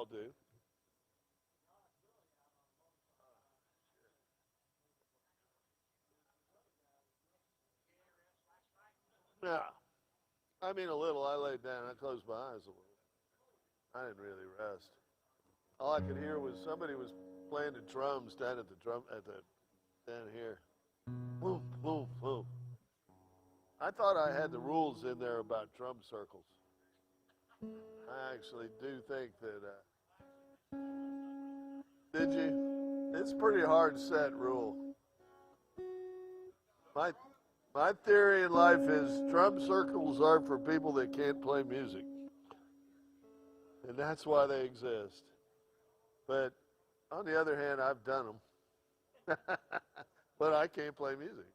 all do. Yeah. I mean, a little. I laid down. I closed my eyes a little. I didn't really rest. All I could hear was somebody was playing the drums down at the down here. Boom, boom, boom. I thought I had the rules in there about drum circles. I actually do think that. Did you? It's a pretty hard set rule. My my theory in life is drum circles are for people that can't play music, and that's why they exist. But on the other hand, I've done them, but I can't play music.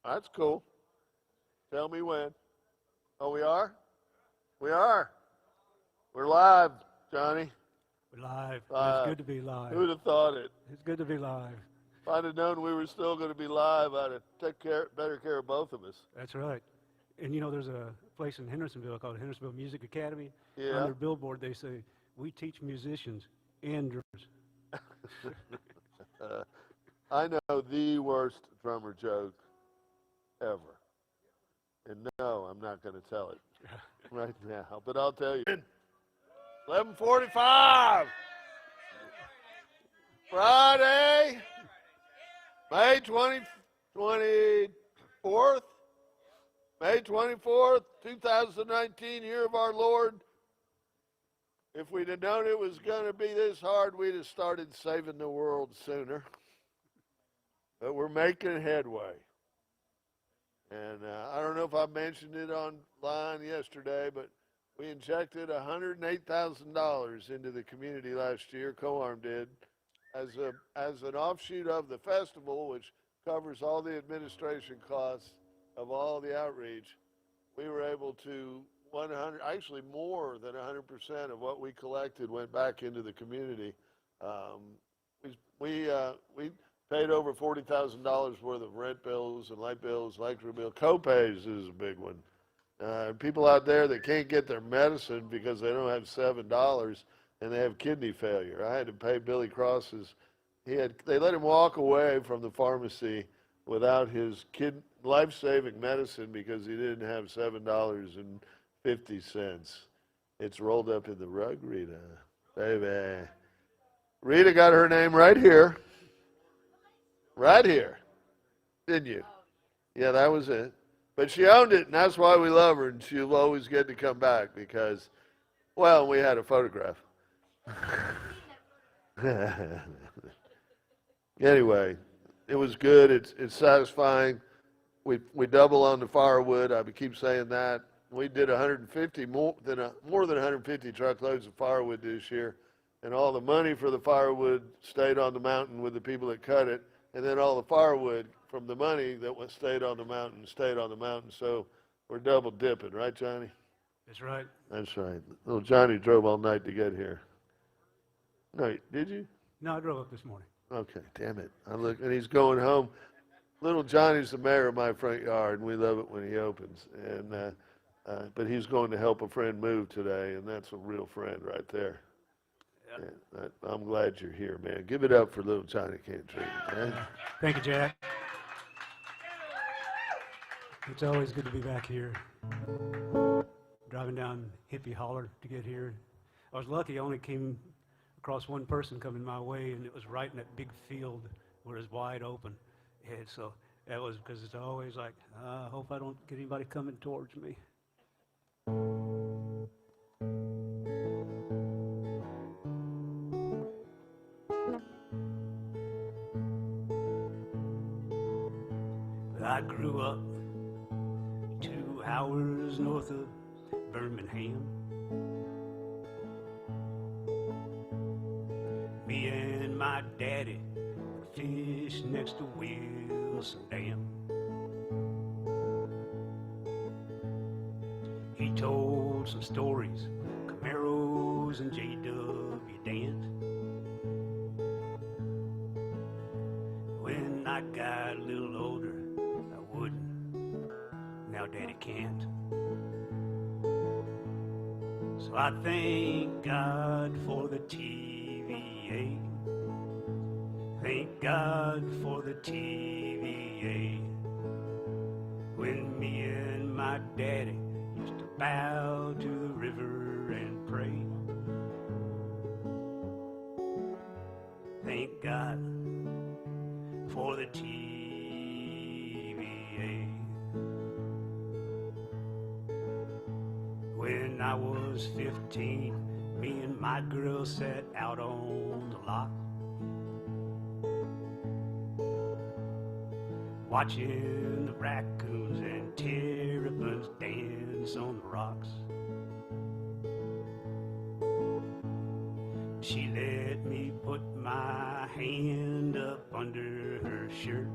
That's cool. Tell me when. Oh, we are? We are. We're live, Johnny. We're live. It's good to be live. Who'd have thought it? It's good to be live. If I'd have known we were still going to be live, I'd have better care of both of us. That's right. And you know, there's a place in Hendersonville called Hendersonville Music Academy. Yeah. On their billboard, they say, "We teach musicians and drummers." I know the worst drummer joke ever. And no, I'm not going to tell it right now, but I'll tell you. 11:45, Friday, May 24th, May 24th, 2019, year of our Lord. If we'd have known it was going to be this hard, we'd have started saving the world sooner. But we're making headway. And I don't know if I mentioned it online yesterday, but we injected $108,000 into the community last year, COARM did, as an offshoot of the festival, which covers all the administration costs of all the outreach. We were able to actually more than 100% of what we collected went back into the community. We paid over $40,000 worth of rent bills and light bills, electric bill. Co-pays is a big one. People out there that can't get their medicine because they don't have $7 and they have kidney failure. I had to pay Billy Cross's. They let him walk away from the pharmacy without his life-saving medicine because he didn't have $7.50. It's rolled up in the rug, Rita. Baby. Rita got her name right here. Right here. Didn't you? Yeah, that was it. But she owned it, and that's why we love her, and she'll always get to come back because, well, we had a photograph. Anyway, it was good. It's satisfying. We double on the firewood. I would keep saying that. We did more than 150 truckloads of firewood this year, and all the money for the firewood stayed on the mountain with the people that cut it, and then all the firewood from the money that stayed on the mountain stayed on the mountain. So we're double dipping, right, Johnny? That's right. That's right. Little Johnny drove all night to get here. No, did you? No, I drove up this morning. Okay, damn it. I look, and he's going home. Little Johnny's the mayor of my front yard, and we love it when he opens. And but he's going to help a friend move today, and that's a real friend right there. Yep. And I'm glad you're here, man. Give it up for little Johnny Cantry. Man. Thank you, Jack. It's always good to be back here. Driving down Hippie Holler to get here. I was lucky. I only came across one person coming my way, and it was right in that big field where it's wide open. And so that was because it's always like, I hope I don't get anybody coming towards me. I grew up 2 hours north of Birmingham. Me and my daddy fished next to Wilson Dam. He told some stories, Camaros and J.W. Dent. When I got a little older, I wouldn't. Now Daddy can't. So I thank God for the TVA. Thank God for the TVA. When me and my daddy used to bow to the river and pray. Thank God for the TVA. When I was 15, me and my girl sat out on the lock, watching the raccoons and terrapins dance on the rocks. She let me put my hand up under her shirt.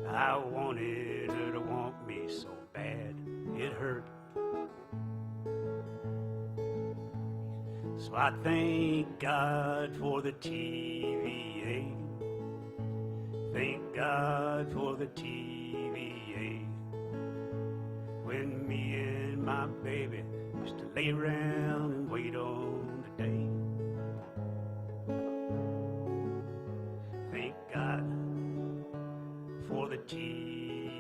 I wanted her to want me so bad, it hurt. So I thank God for the TVA. Thank God for the TVA. When me and my baby used to lay around and wait on the day. Thank God for the TVA.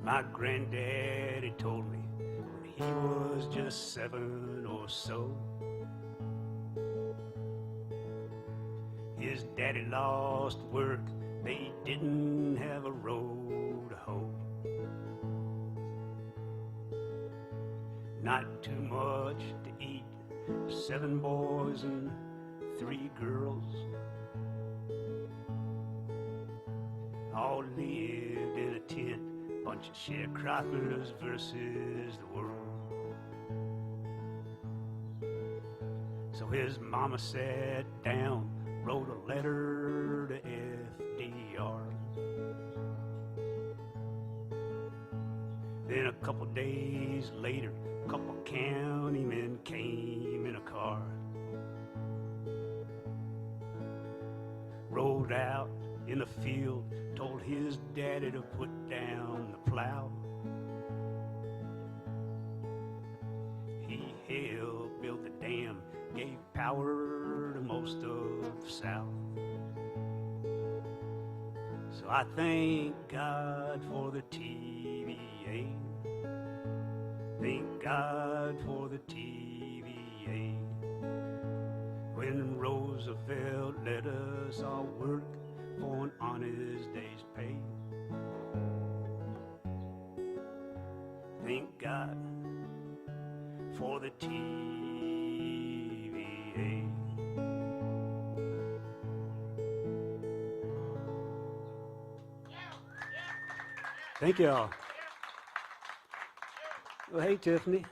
My granddaddy told me when he was just 7 or so, his daddy lost work, they didn't have a road to hoe. Not too much to eat, 7 boys and 3 girls. All lived in a tent, bunch of sharecroppers versus the world. So his mama sat down, wrote a letter to FDR. Then a couple days later, a couple county men came in a car. Rode out in the field, told his daddy to put down the plow. He helped build the dam, gave power to most of the South. So I thank God for the TVA. Thank God for the TVA. When Roosevelt let us all work for an honest day's pay. Thank God for the TVA. Thank y'all. Well, hey, Tiffany.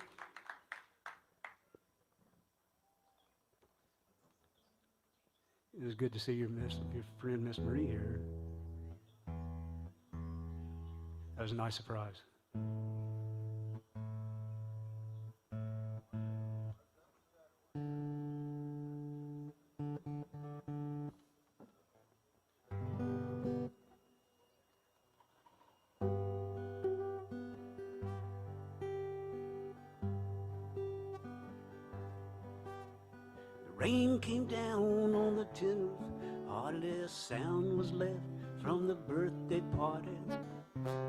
It was good to see your friend Miss Marie here. That was a nice surprise. The rain came down on the 10th, hardly a sound was left from the birthday party.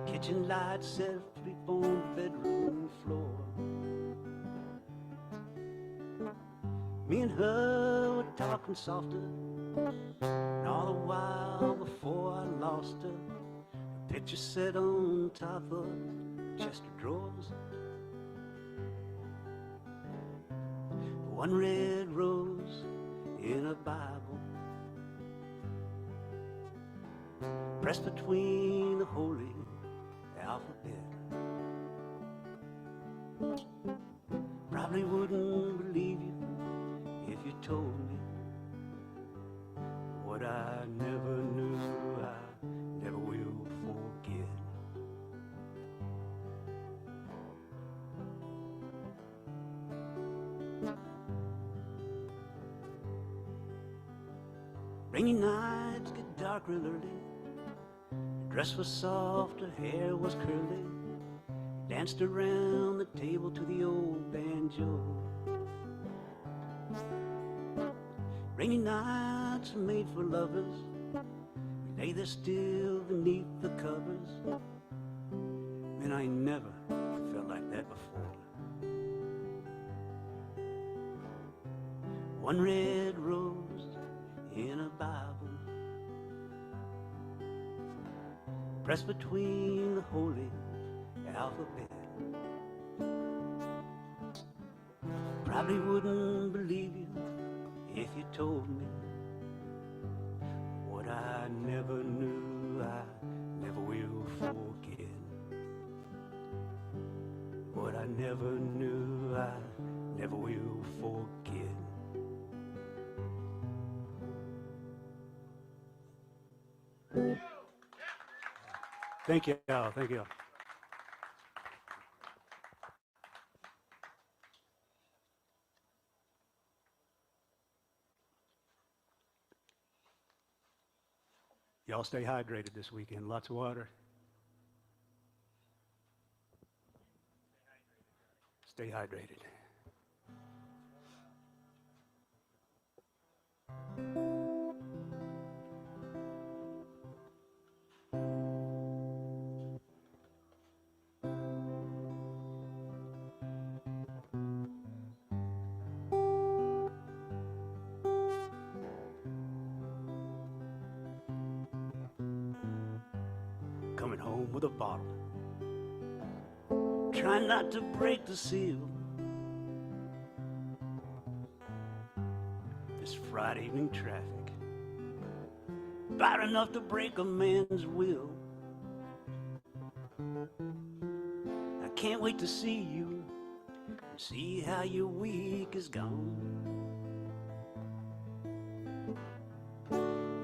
Kitchen lights set free on the bedroom floor. Me and her were talking softer, and all the while before I lost her, a picture set on top of the chest of drawers. One red rose in a Bible, pressed between the holy alphabet. Probably wouldn't believe you if you told me what I never knew, I never will forget. Rainy nights get dark real early. Her dress was soft, her hair was curly. Danced around the table to the old banjo. Rainy nights are made for lovers. We lay there still beneath the covers. Man, I ain't never felt like that before. One red rose in a Bible, pressed between the holy alphabet. Probably wouldn't believe you if you told me what I never knew, I never will forget. What I never knew, I never will forget. Thank you, Al. Thank you. Y'all stay hydrated this weekend. Lots of water. Stay hydrated. Coming home with a bottle, trying not to break the seal. This Friday evening traffic, about enough to break a man's will. I can't wait to see you and see how your week is gone.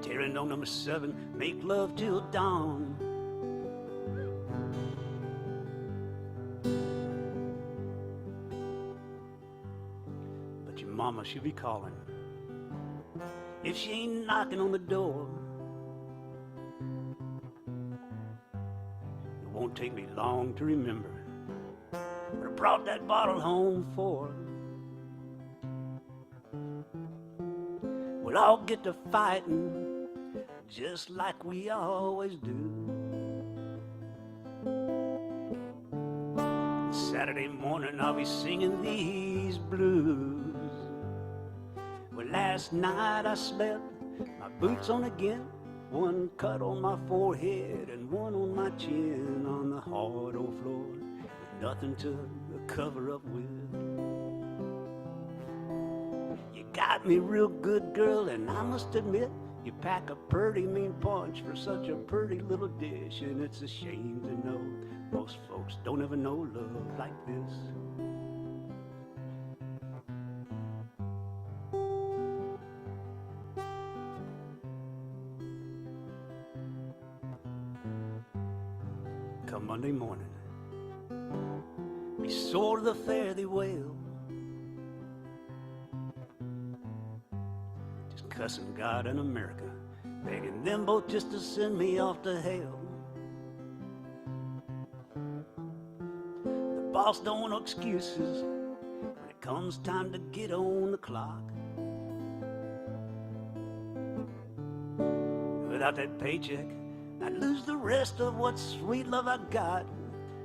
Tearing on number 7, make love till dawn. But your mama, she'll be calling if she ain't knocking on the door. It won't take me long to remember what I brought that bottle home for. We'll all get to fighting just like we always do. Saturday morning I'll be singing these blues. Well, last night I slept, my boots on again. One cut on my forehead and one on my chin, on the hard old floor with nothing to cover up with. You got me real good, girl, and I must admit you pack a pretty mean punch for such a pretty little dish. And it's a shame to know most folks don't ever know love like this. Come Monday morning, be sore to the fare thee well. Just cussing God and America, begging them both just to send me off to hell. The boss don't want no excuses when it comes time to get on the clock. Without that paycheck, I'd lose the rest of what sweet love I got.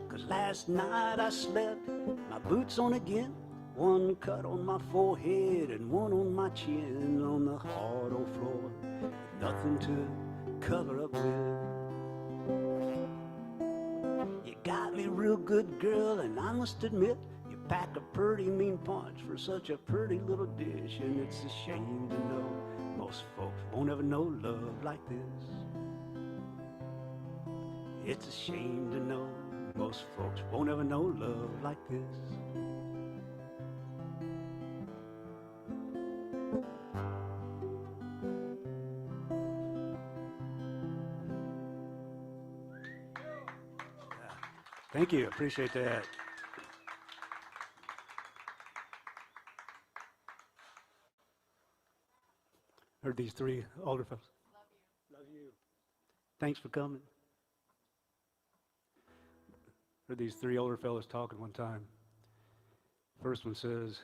'Cause last night I slept, my boots on again. One cut on my forehead and one on my chin, on the hard old floor, nothing to cover up with. You got me real good, girl, and I must admit you pack a pretty mean punch for such a pretty little dish. And it's a shame to know most folks won't ever know love like this. It's a shame to know most folks won't ever know love like this. Thank you, appreciate that. Heard these three older fellows. Love you. Thanks for coming. Heard these three older fellows talking one time. First one says,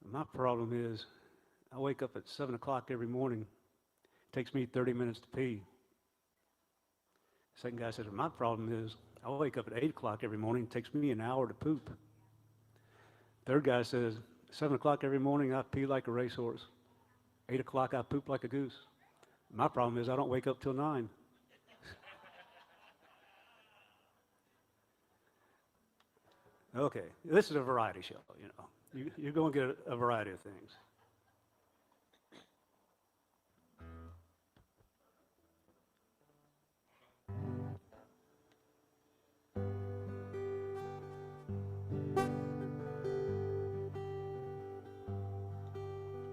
my problem is I wake up at 7 o'clock every morning. It takes me 30 minutes to pee. Second guy says, my problem is I wake up at 8 o'clock every morning. It takes me an hour to poop. Third guy says, 7 o'clock every morning I pee like a racehorse. 8 o'clock I poop like a goose. My problem is I don't wake up till 9. Okay, this is a variety show, you know. You're going to get a variety of things.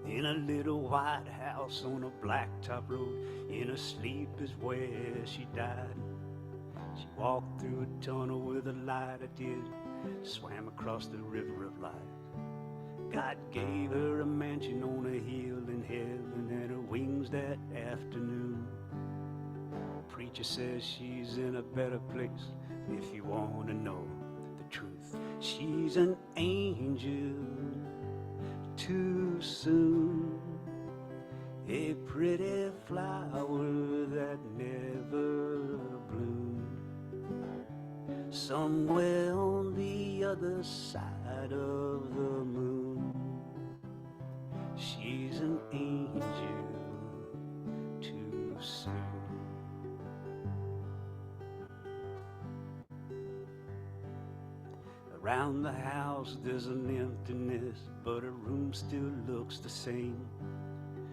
In a little white house on a blacktop road, in her sleep is where she died. She walked through a tunnel with a light I did, swam across the river of life. God gave her a mansion on a hill in heaven and her wings that afternoon. Preacher says she's in a better place if you want to know the truth. She's an angel too soon, a pretty flower that never bloomed, somewhere on the other side of the moon. She's an angel too soon. Around the house there's an emptiness, but her room still looks the same.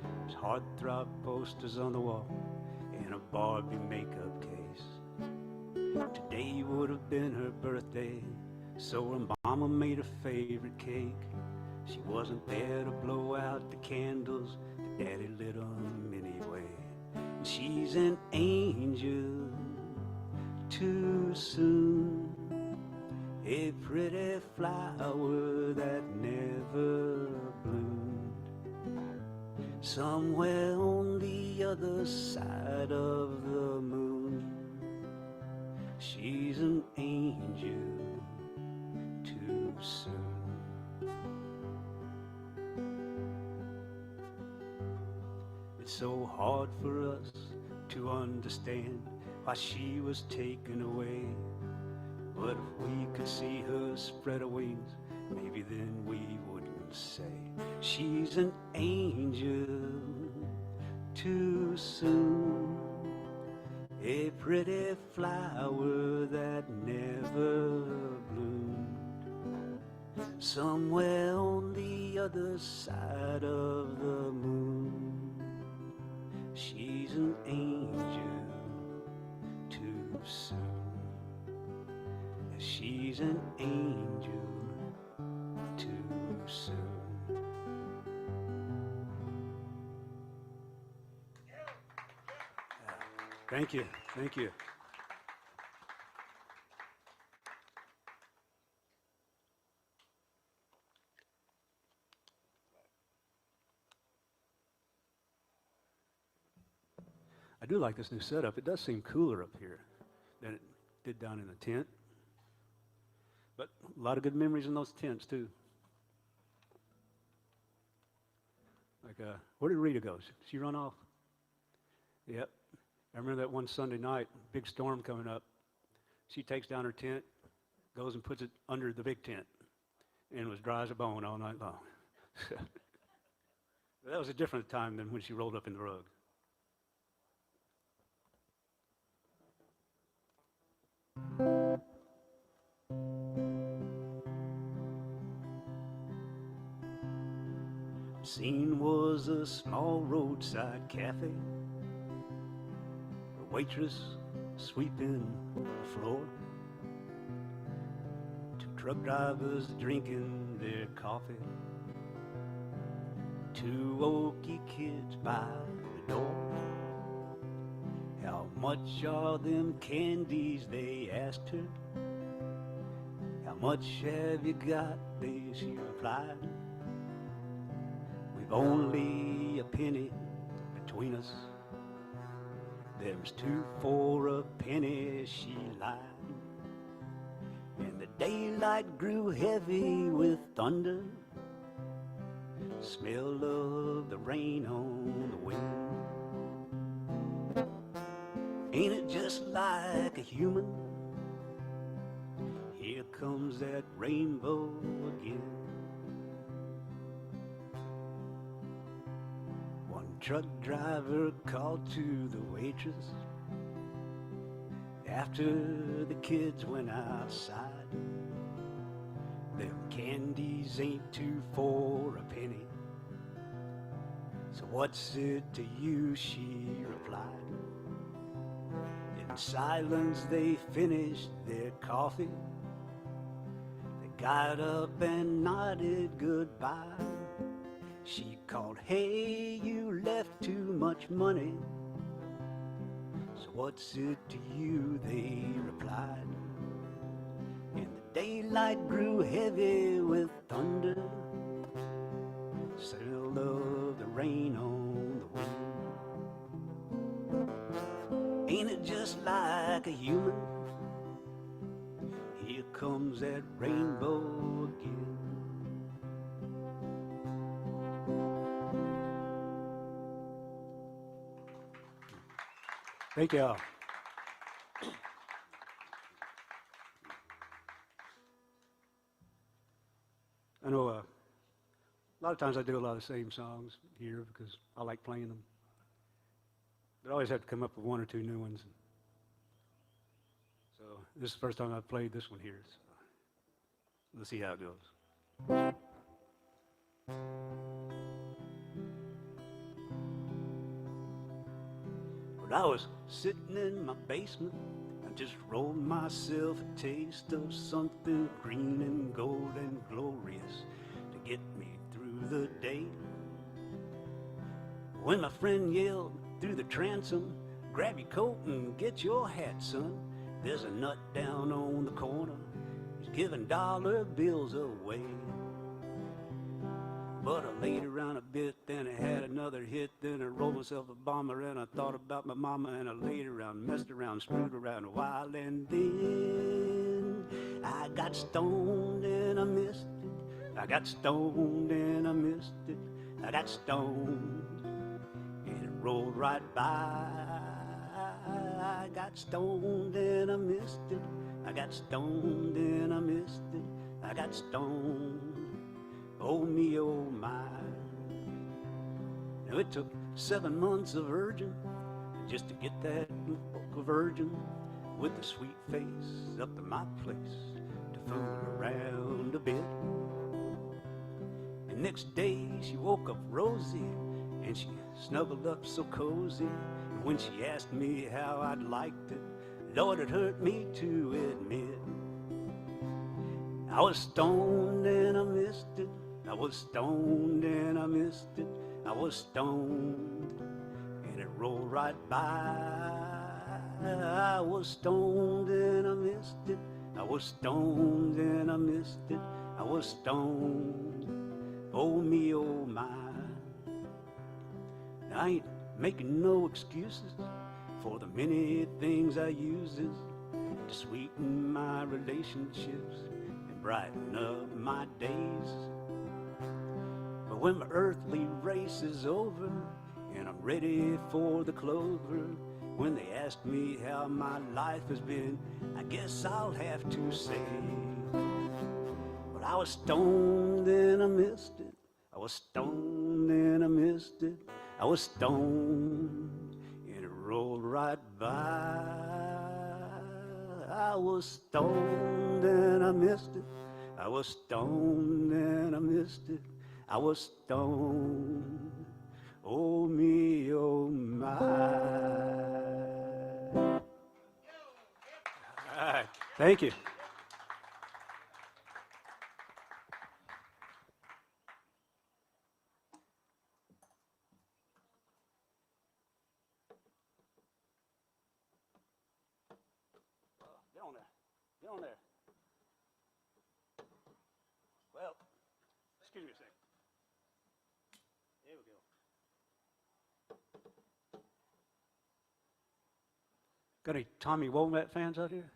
There's heartthrob posters on the wall and a Barbie makeup case. Today would have been her birthday, so her mama made her favorite cake. She wasn't there to blow out the candles, but Daddy lit them anyway. And she's an angel too soon, a pretty flower that never bloomed, somewhere on the other side of the moon. She's an angel too soon. It's so hard for us to understand why she was taken away. But if we could see her spread her wings, maybe then we wouldn't say she's an angel too soon, a pretty flower that never bloomed, somewhere on the other side of the moon. She's an angel too soon. She's an angel too soon. Thank you, thank you. I do like this new setup. It does seem cooler up here than it did down in the tent. But a lot of good memories in those tents, too. Like, where did Rita go? Did she run off? Yep. I remember that one Sunday night, big storm coming up. She takes down her tent, goes and puts it under the big tent, and it was dry as a bone all night long. That was a different time than when she rolled up in the rug. Scene was a small roadside cafe, a waitress sweeping the floor, two truck drivers drinking their coffee, two oaky kids by the door. How much are them candies, they asked her. How much have you got, she replied. only a penny between us. There was 2 for a penny, she lied. And the daylight grew heavy with thunder, smell of the rain on the wind. Ain't it just like a human? Here comes that rainbow again. One truck driver called to the waitress after the kids went outside. Them candies ain't 2 for a penny. So what's it to you, she replied. In silence they finished their coffee. They got up and nodded goodbye. She called, hey, you left too much money. So what's it to you, they replied. And the daylight grew heavy with thunder, smell of the rain on the wind. Ain't it just like a human? Here comes that rainbow again. Thank y'all. I know a lot of times I do a lot of the same songs here because I like playing them. But I always have to come up with 1 or 2 new ones. So this is the first time I've played this one here. So let's see how it goes. But I was sitting in my basement. I just rolled myself a taste of something green and gold and glorious to get me through the day. When my friend yelled through the transom, grab your coat and get your hat, son. There's a nut down on the corner. He's giving dollar bills away. But I laid around a bit, then I had another hit, then I rolled myself a bomber, and I thought about my mama, and I laid around, messed around, screwed around a while, and then I got stoned and I missed it. I got stoned and I missed it. I got stoned and it rolled right by. I got stoned and I missed it. I got stoned and I missed it. I got stoned. Oh me, oh my. Now it took 7 months of urging just to get that local virgin with a sweet face up to my place to fool around a bit. And next day she woke up rosy and she snuggled up so cozy. And when she asked me how I'd liked it, Lord, it hurt me to admit I was stoned and I missed it. I was stoned and I missed it. I was stoned and it rolled right by. I was stoned and I missed it. I was stoned and I missed it. I was stoned. Oh me, oh my. I ain't making no excuses for the many things I uses to sweeten my relationships and brighten up my days. But when my earthly race is over and I'm ready for the clover, when they ask me how my life has been, I guess I'll have to say, well, I was stoned and I missed it. I was stoned and I missed it. I was stoned and it rolled right by. I was stoned and I missed it. I was stoned and I missed it. I was stoned. Oh me, oh my. All right, thank you. Get on there. Get on there. Well, excuse me a second. Got any Tommy Womack fans out here?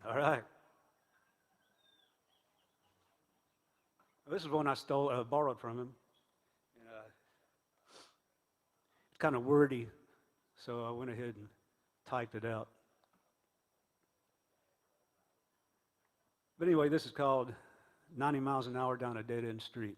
All right. Well, this is one I borrowed from him. And, it's kind of wordy, so I went ahead and typed it out. But anyway, this is called 90 miles an hour down a dead-end street.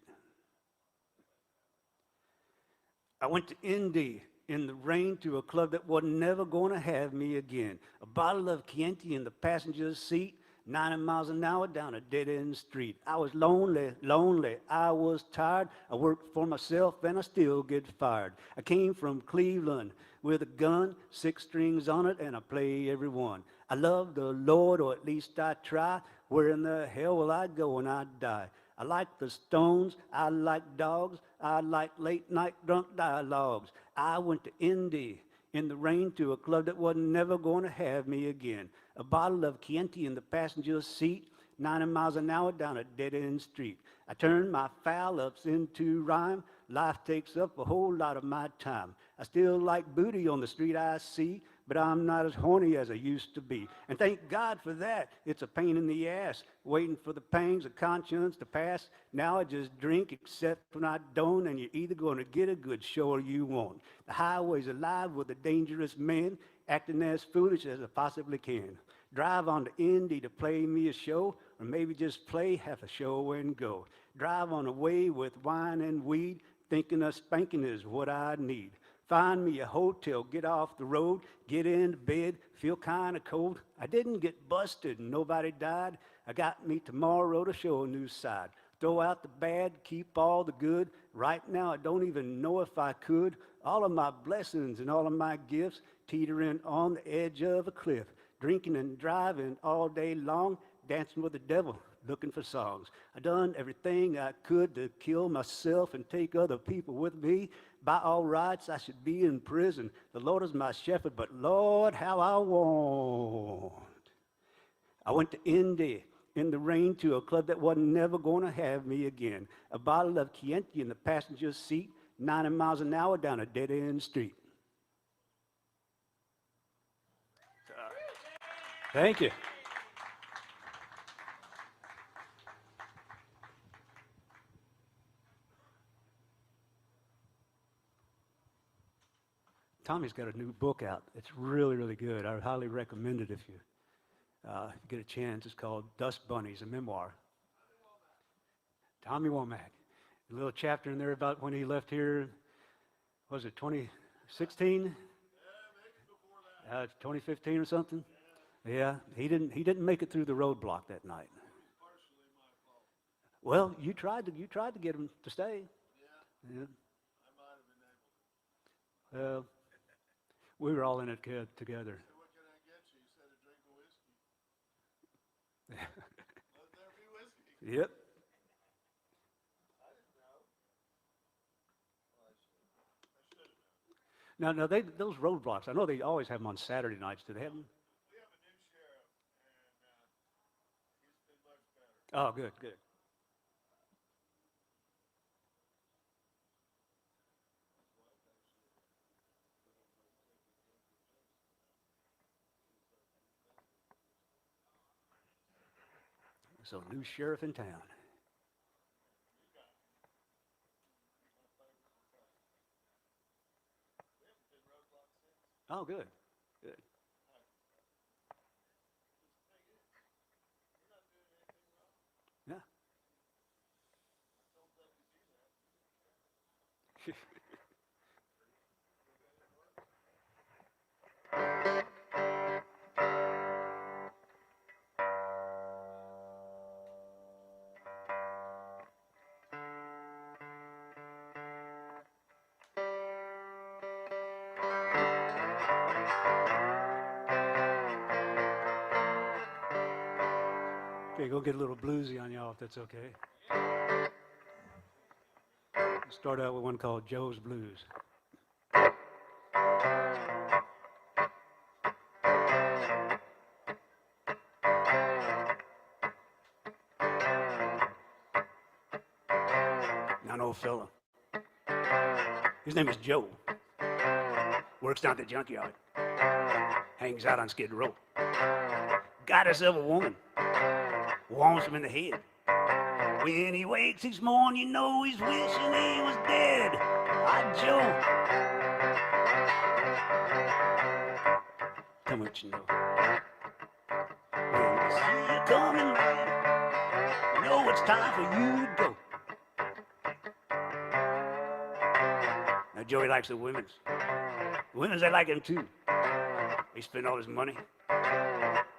I went to Indy in the rain to a club that was never going to have me again. A bottle of Chianti in the passenger's seat, 90 miles an hour down a dead-end street. I was lonely, lonely. I was tired. I worked for myself and I still get fired. I came from Cleveland with a gun, 6 strings on it, and I play every one. I love the Lord, or at least I try. Where in the hell will I go when I die? I like the Stones, I like dogs, I like late-night drunk dialogues. I went to Indy in the rain to a club that wasn't never going to have me again. A bottle of Chianti in the passenger's seat, 90 miles an hour down a dead-end street. I turned my foul-ups into rhyme. Life takes up a whole lot of my time. I still like booty on the street I see, but I'm not as horny as I used to be. And thank God for that. It's a pain in the ass, waiting for the pangs of conscience to pass. Now I just drink, except when I don't, and you're either going to get a good show or you won't. The highway's alive with a dangerous man, acting as foolish as I possibly can. Drive on to Indy to play me a show, or maybe just play half a show and go. Drive on away with wine and weed, thinking a spanking is what I need. Find me a hotel, get off the road, get into bed, feel kind of cold. I didn't get busted and nobody died. I got me tomorrow to show a new side. Throw out the bad, keep all the good. Right now I don't even know if I could. All of my blessings and all of my gifts teetering on the edge of a cliff. Drinking and driving all day long, dancing with the devil, looking for songs. I done everything I could to kill myself and take other people with me. By all rights, I should be in prison. The Lord is my shepherd, but Lord, how I want. I went to Indy in the rain to a club that wasn't never going to have me again. A bottle of Chianti in the passenger's seat, 90 miles an hour down a dead-end street. Thank you. Tommy's got a new book out. It's really, really good. I highly recommend it if you get a chance. It's called Dust Bunnies, a memoir. Tommy Womack. A little chapter in there about when he left here, was it 2016? 2015 or something? Yeah, he didn't make it through the roadblock that night. Well, you tried to get him to stay. Yeah. Well, we were all in it together. So what can I get you? You said a drink of whiskey. Let there be whiskey. Yep. I didn't know. Well, I should have known. Now those roadblocks, I know they always have them on Saturday nights. Do they have them? We have a new sheriff, and he's been much better. Oh, good, good. So, new sheriff in town. Oh, good, good. Yeah. Okay, go get a little bluesy on y'all if that's okay. We'll start out with one called Joe's Blues. Now, an old fella. His name is Joe. Works down at the junkyard. hangs out on Skid Row. Got herself a woman, wants him in the head. When he wakes each morning, you know he's wishing he was dead. Ah, Joe. Tell me what you know. When you see you coming back, you know it's time for you to go. Now, Joey likes the women's. The women's, they like him too. They spend all his money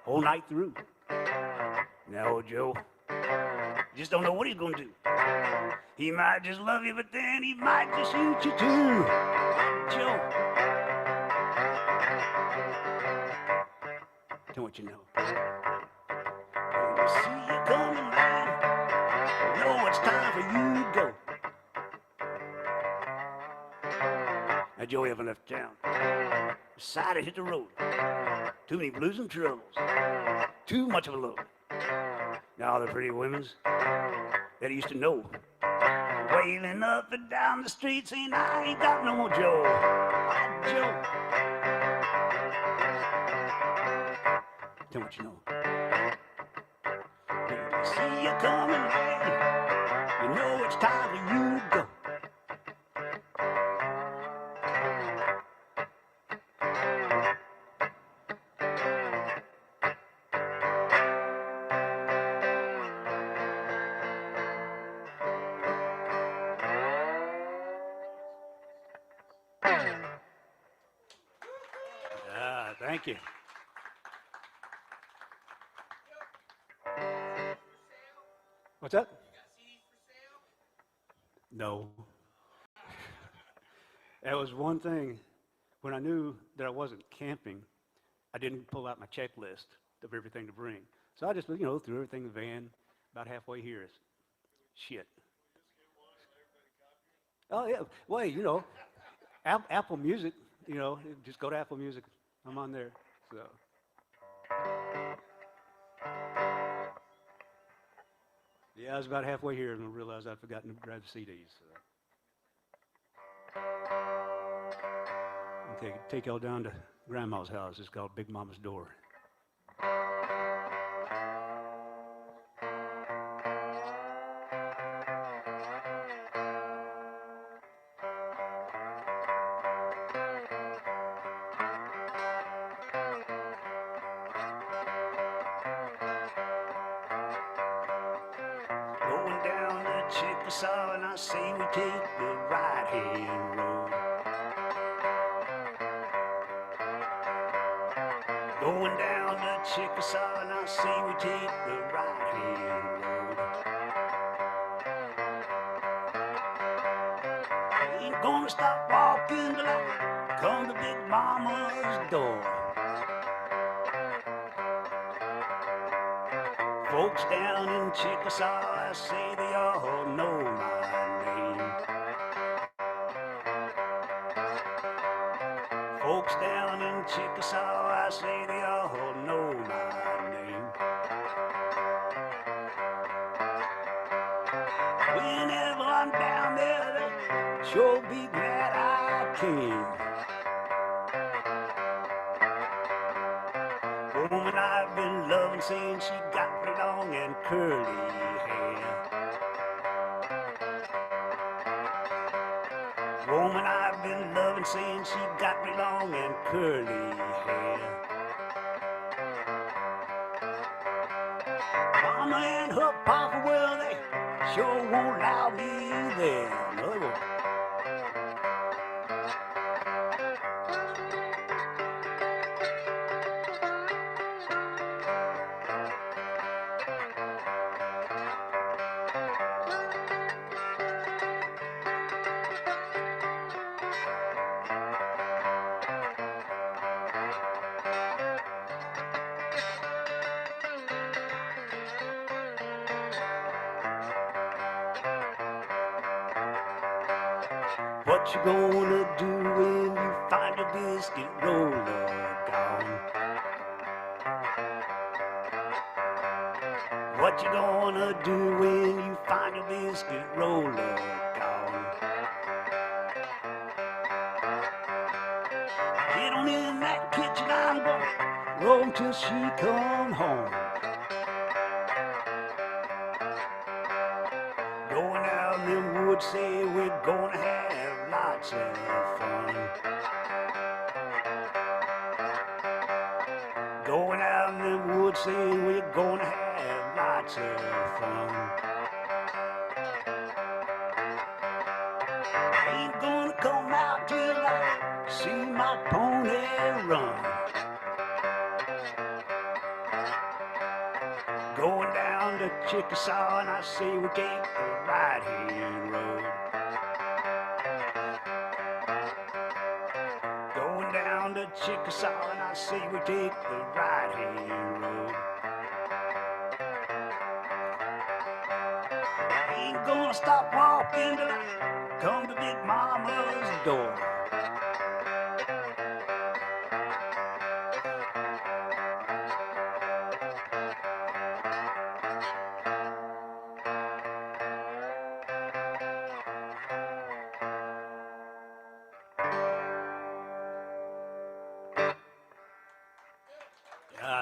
whole night through. Now, old Joe just don't know what he's gonna do. He might just love you, but then he might just shoot you too. Joe. Tell what you know. When you see you coming back, you know it's time for you to go. Now, Joey haven't left town. Decided to hit the road. Too many blues and troubles. Too much of a load. Now the pretty women's that he used to know, wailing up and down the street saying, I ain't got no more Joe. Joe. Tell me what you know. When you see you coming back, you know it's time for you to go. Thank you. What's that? No. That was one thing. When I knew that I wasn't camping, I didn't pull out my checklist of everything to bring. So I just, threw everything in the van. About halfway here is shit. Oh, yeah. Well, Apple Music, just go to Apple Music. I'm on there, so. Yeah, I was about halfway here and I realized I'd forgotten to grab the CDs. So. Okay, take y'all down to Grandma's house. It's called Big Mama's Door. Going down the Chickasaw and I say we take the right-hand road. Going down the Chickasaw and I say we take the right-hand road. I ain't gonna stop walking till I come to Big Mama's door. Folks down in Chickasaw, I say they all know my name. Folks down in Chickasaw, I say they all know my name. Whenever I'm down there, they sure be glad I came. Woman I've been loving since she got me long and curly hair. Woman I've been loving since she got me long and curly hair. Mama and her papa, well, they sure won't allow me there. Another one. What you gonna do when you find your biscuit roller gone? What you gonna do when you find your biscuit roller gone? Get on in that kitchen, I'm I'm gonna roll till she come home. Going out in them woods, say we're gonna have lots of fun. Going out in them woods, say we're gonna have lots of fun. I ain't gonna come out till I see my pony run. Going down to Chickasaw and I say we take the right-hand road. Going down to Chickasaw and I say we take the right-hand road. I ain't gonna stop walking till I come to Big Mama's door.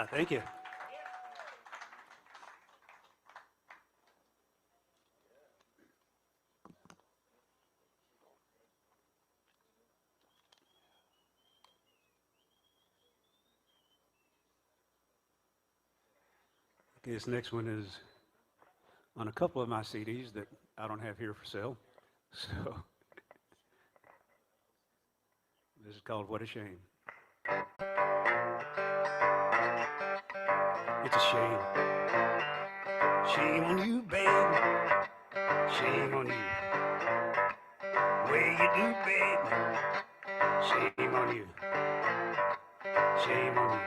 Thank you. Okay, this next one is on a couple of my CDs that I don't have here for sale. So this is called What a Shame. It's a shame. Shame on you, babe. Shame on you. Way you do, babe. Shame on you. Shame on you.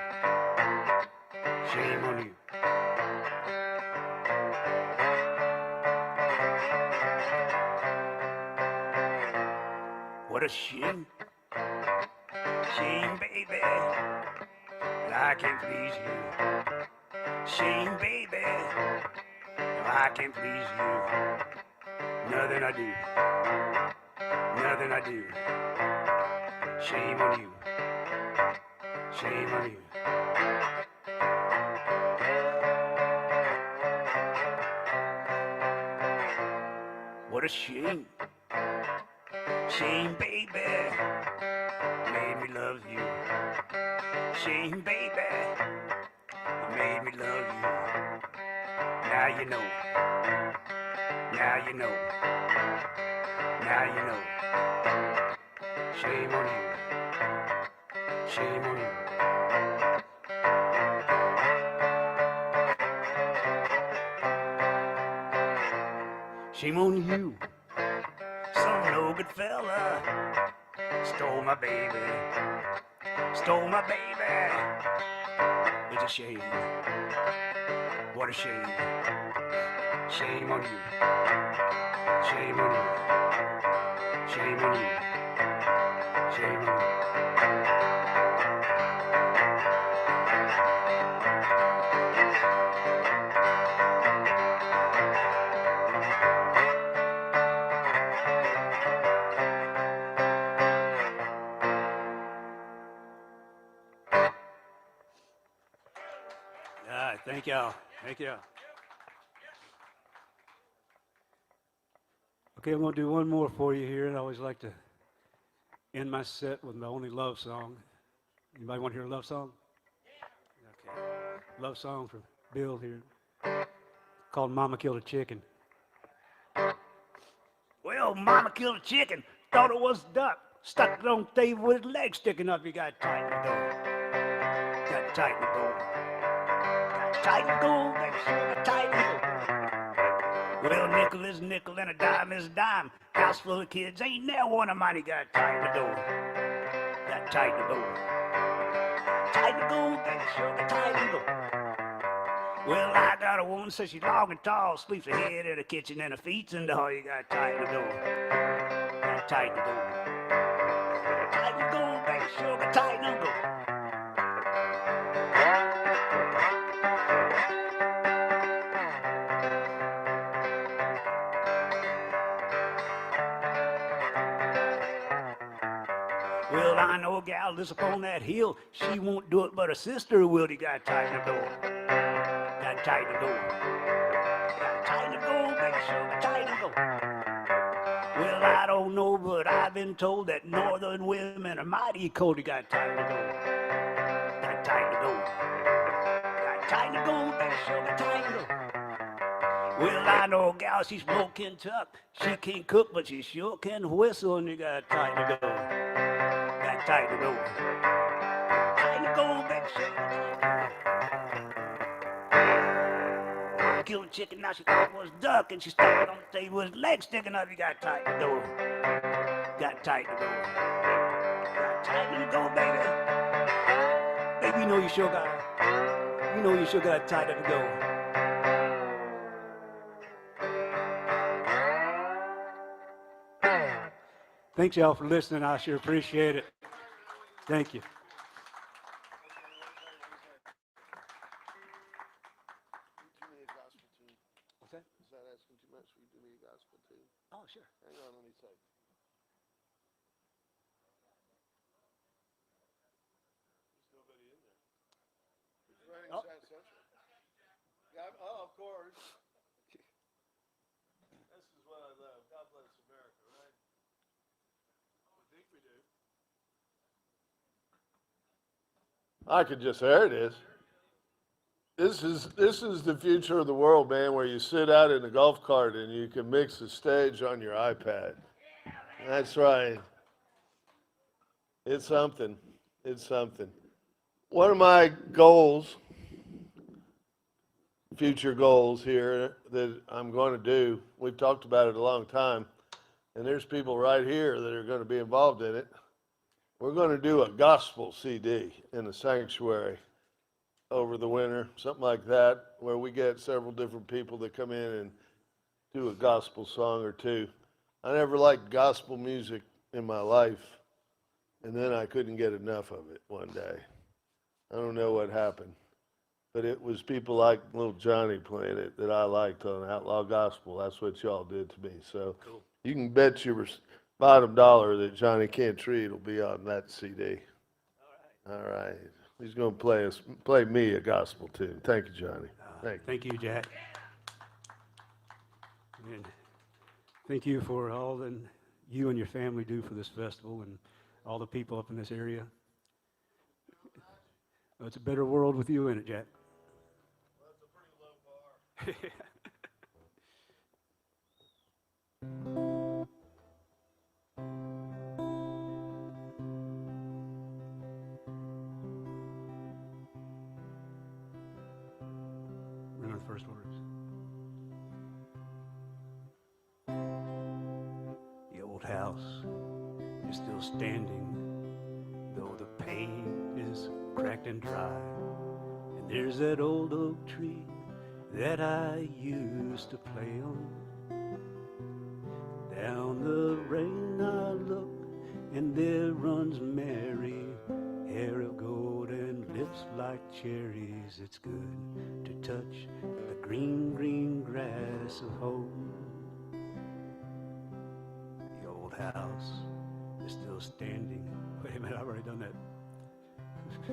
Shame on you. What a shame. Shame, baby, that I can't please you. Shame, baby, I can't please you. Nothing I do. Nothing I do. Shame on you. Shame on you. What a shame. Shame, baby, made me love you. Shame, baby, made me love you. Now you know. Now you know. Now you know. Shame on you. Shame on you. Shame on you. Some no good fella stole my baby. Stole my baby. It's a shame. What a shame. Shame on you. Shame on you. Shame on you. Shame on you. All right, thank y'all. Thank y'all. Okay, I'm going to do one more for you here, and I always like to end my set with my only love song. Anybody want to hear a love song? Okay. Love song from Bill here, called Mama Killed a Chicken. Well, Mama killed a chicken, thought it was a duck. Stuck it on the table with his legs sticking up. You got to tighten the door. Got to tighten the door. Got to tighten the door. Make sure to tighten the door. Well, nickel is a nickel and a dime is a dime. House full of kids, ain't there one of mine. You got to tighten the door. Got to tighten the door. Tighten the door. Make sure to tighten the door. Well, I got a woman, says she's long and tall, sleeps her head in the kitchen and her feet's in the hall. You gotta tighten the door. Gotta tighten the door. Tighten the door, make sure to tighten the door. Well, I know a gal that's up on that hill. She won't do it, but her sister will. You gotta tighten the door. Gotta tighten the door. Gotta tighten the door, baby, sugar, tighten the door. Well, I don't know, but I've been told that northern women are mighty cold. You gotta tighten the door. Gotta tighten the door. Gotta tighten the door, baby, sugar, tighten the door. Well, I know a gal, she's from Kentucky. She can't cook, but she sure can whistle, and you gotta tighten the door. Gotta tighten the door. Tighten the door, baby, sugar. Killed a chicken, now she thought it was duck, and she started on the table with his legs sticking up. You gotta tighten the door. Gotta tighten the door. Gotta tighten the door, baby. Baby, you know you sure gotta tighten the door. Thanks, y'all, for listening. I sure appreciate it. Thank you. What's that? Is that asking too much for you to do me a gospel tune? Oh, sure. Hang on, let me say. There's nobody in there. It's running South Central. God, of course. This is what I love. God bless America, right? I think we do. I could just, there it is. This is the future of the world, man, where you sit out in a golf cart and you can mix the stage on your iPad. That's right. It's something. It's something. One of my goals, future goals here that I'm going to do, we've talked about it a long time, and there's people right here that are going to be involved in it. We're going to do a gospel CD in the sanctuary over the winter, something like that, where we get several different people that come in and do a gospel song or two. I never liked gospel music in my life, and then I couldn't get enough of it one day. I don't know what happened, but it was people like little Johnny playing it that I liked on Outlaw Gospel. That's what y'all did to me. So cool. You can bet your bottom dollar that Johnny Can't Treat will be on that CD. All right. He's going to play me a gospel tune. Thank you, Johnny. Thank you, Jack. And thank you for all that you and your family do for this festival and all the people up in this area. Well, it's a better world with you in it, Jack. Well, that's a pretty low bar. Remember the first words. The old house is still standing, though the paint is cracked and dry. And there's that old oak tree that I used to play on. Down the lane I look, and there runs Mary, hair of gold and lips like cherries. It's good to touch the green, green grass of home. The old house is still standing. Wait a minute, I've already done that. I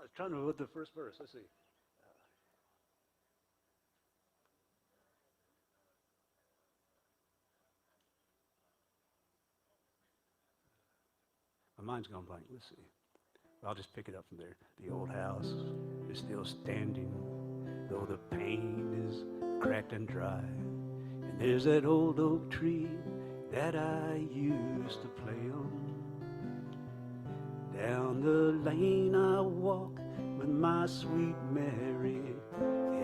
was trying to remember the first verse. Let's see. My mind's gone blank. Let's see. I'll just pick it up from there. The old house is still standing, though the paint is cracked and dry. And there's that old oak tree that I used to play on. Down the lane I walk with my sweet Mary,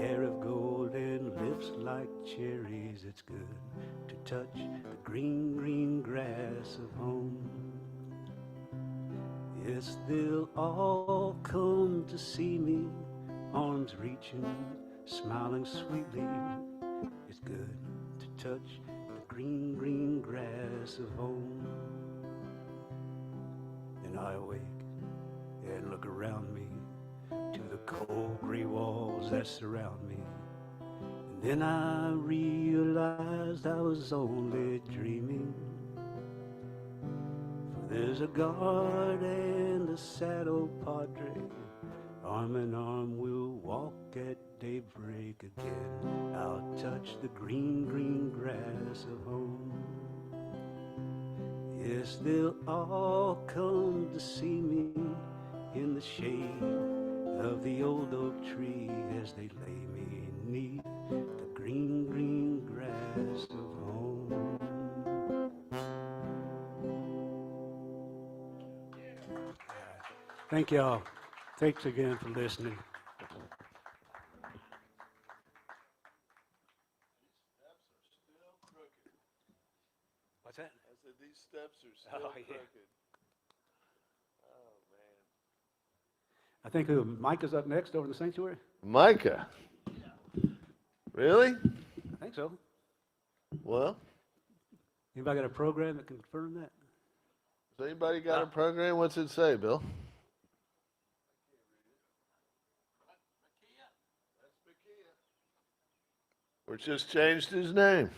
hair of gold and lips like cherries. It's good to touch the green, green grass of home. Yes, they'll all come to see me, arms reaching, smiling sweetly. It's good to touch the green, green grass of home. And I awake and look around me to the cold gray walls that surround me. And then I realized I was only dreaming. For There's a guard and a saddle padre, arm in arm we'll walk at daybreak again. I'll touch the green, green grass of home. Yes, they'll all come to see me in the shade of the old oak tree as they lay me 'neath the green, green grass of home. Thank y'all. Thanks again for listening. What's that? I said these steps are still Oh, yeah. crooked. Oh man. I think who, Micah's up next over in the sanctuary? Micah. Really? I think so. Well, Anybody got a program that can confirm that? has anybody got a program? What's it say, Bill? Or just changed his name.